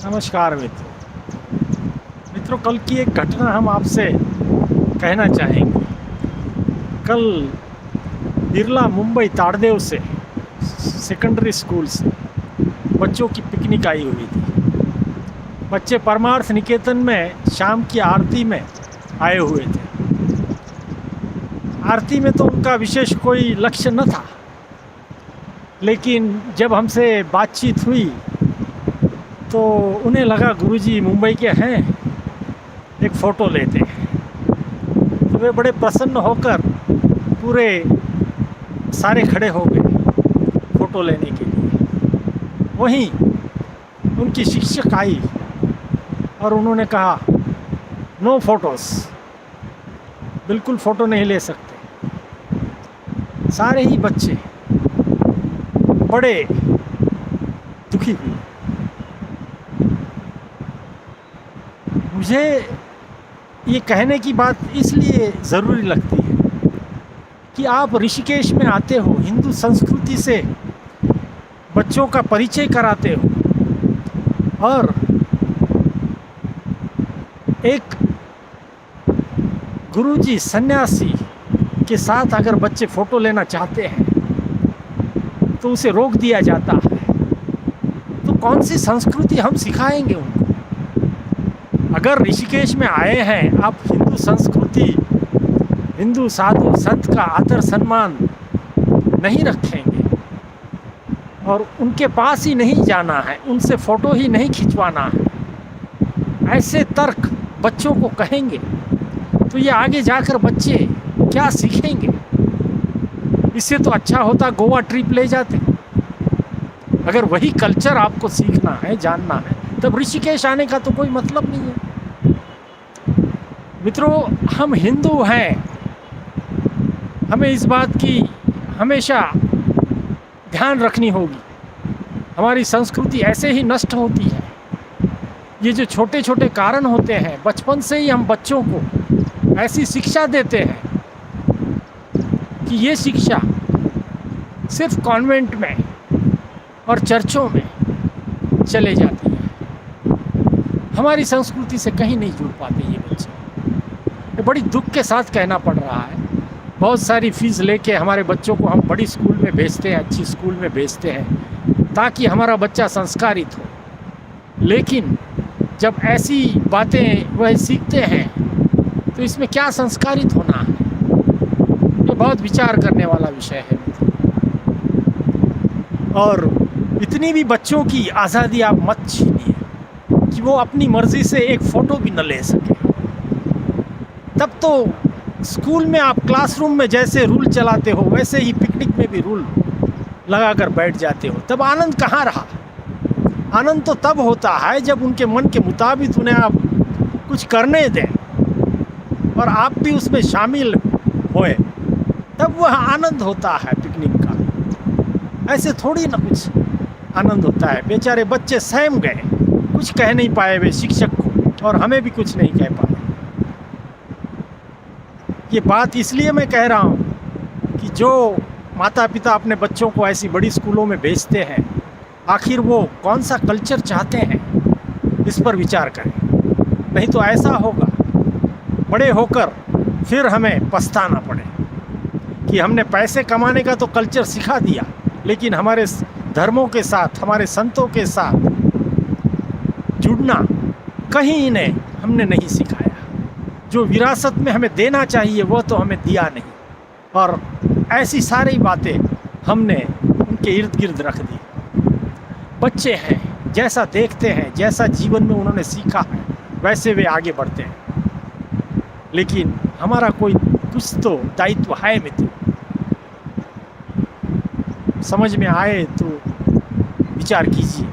नमस्कार मित्रों, कल की एक घटना हम आपसे कहना चाहेंगे। कल बिरला मुंबई ताड़देव से सेकेंडरी स्कूल से बच्चों की पिकनिक आई हुई थी। बच्चे परमार्थ निकेतन में शाम की आरती में आए हुए थे। आरती में तो उनका विशेष कोई लक्ष्य न था, लेकिन जब हमसे बातचीत हुई तो उन्हें लगा गुरुजी मुंबई के हैं, एक फ़ोटो लेते हैं। तो वे बड़े प्रसन्न होकर पूरे सारे खड़े हो गए फ़ोटो लेने के लिए। वहीं उनकी शिक्षक आई और उन्होंने कहा, नो फोटोज़, बिल्कुल फ़ोटो नहीं ले सकते। सारे ही बच्चे बड़े दुखी हुए। मुझे ये कहने की बात इसलिए ज़रूरी लगती है कि आप ऋषिकेश में आते हो, हिंदू संस्कृति से बच्चों का परिचय कराते हो, और एक गुरुजी सन्यासी के साथ अगर बच्चे फ़ोटो लेना चाहते हैं तो उसे रोक दिया जाता है। तो कौन सी संस्कृति हम सिखाएंगे उनको? अगर ऋषिकेश में आए हैं आप, हिंदू संस्कृति, हिंदू साधु संत का आदर सम्मान नहीं रखेंगे और उनके पास ही नहीं जाना है, उनसे फ़ोटो ही नहीं खिंचवाना है, ऐसे तर्क बच्चों को कहेंगे तो ये आगे जाकर बच्चे क्या सीखेंगे? इससे तो अच्छा होता गोवा ट्रिप ले जाते। अगर वही कल्चर आपको सीखना है, जानना है, तब ऋषिकेश आने का तो कोई मतलब नहीं है। मित्रों, हम हिंदू हैं, हमें इस बात की हमेशा ध्यान रखनी होगी। हमारी संस्कृति ऐसे ही नष्ट होती है। ये जो छोटे छोटे कारण होते हैं, बचपन से ही हम बच्चों को ऐसी शिक्षा देते हैं कि ये शिक्षा सिर्फ कॉन्वेंट में और चर्चों में चले जाती है। हमारी संस्कृति से कहीं नहीं जुड़ पाते ये बच्चे। ये बड़ी दुख के साथ कहना पड़ रहा है। बहुत सारी फीस लेके हमारे बच्चों को हम बड़ी स्कूल में भेजते हैं, अच्छी स्कूल में भेजते हैं ताकि हमारा बच्चा संस्कारित हो। लेकिन जब ऐसी बातें वह सीखते हैं तो इसमें क्या संस्कारित होना है? ये बहुत विचार करने वाला विषय है। और इतनी भी बच्चों की आज़ादी आप मत छीनिए कि वो अपनी मर्ज़ी से एक फ़ोटो भी न ले सके। तब तो स्कूल में आप क्लासरूम में जैसे रूल चलाते हो वैसे ही पिकनिक में भी रूल लगा कर बैठ जाते हो। तब आनंद कहाँ रहा? आनंद तो तब होता है जब उनके मन के मुताबिक उन्हें आप कुछ करने दें और आप भी उसमें शामिल होए, तब वह आनंद होता है पिकनिक का। ऐसे थोड़ी ना कुछ आनंद होता है। बेचारे बच्चे सहम गए, कुछ कह नहीं पाए वे शिक्षक को, और हमें भी कुछ नहीं कह पाए। ये बात इसलिए मैं कह रहा हूँ कि जो माता पिता अपने बच्चों को ऐसी बड़ी स्कूलों में भेजते हैं, आखिर वो कौन सा कल्चर चाहते हैं, इस पर विचार करें। नहीं तो ऐसा होगा बड़े होकर फिर हमें पछताना पड़े कि हमने पैसे कमाने का तो कल्चर सिखा दिया, लेकिन हमारे धर्मों के साथ, हमारे संतों के साथ जुड़ना कहीं इन्हें हमने नहीं सिखाया। जो विरासत में हमें देना चाहिए वो तो हमें दिया नहीं, और ऐसी सारी बातें हमने उनके इर्द गिर्द रख दी। बच्चे हैं, जैसा देखते हैं, जैसा जीवन में उन्होंने सीखा है, वैसे वे आगे बढ़ते हैं। लेकिन हमारा कोई कुछ तो दायित्व है मित्र। समझ में आए तो विचार कीजिए।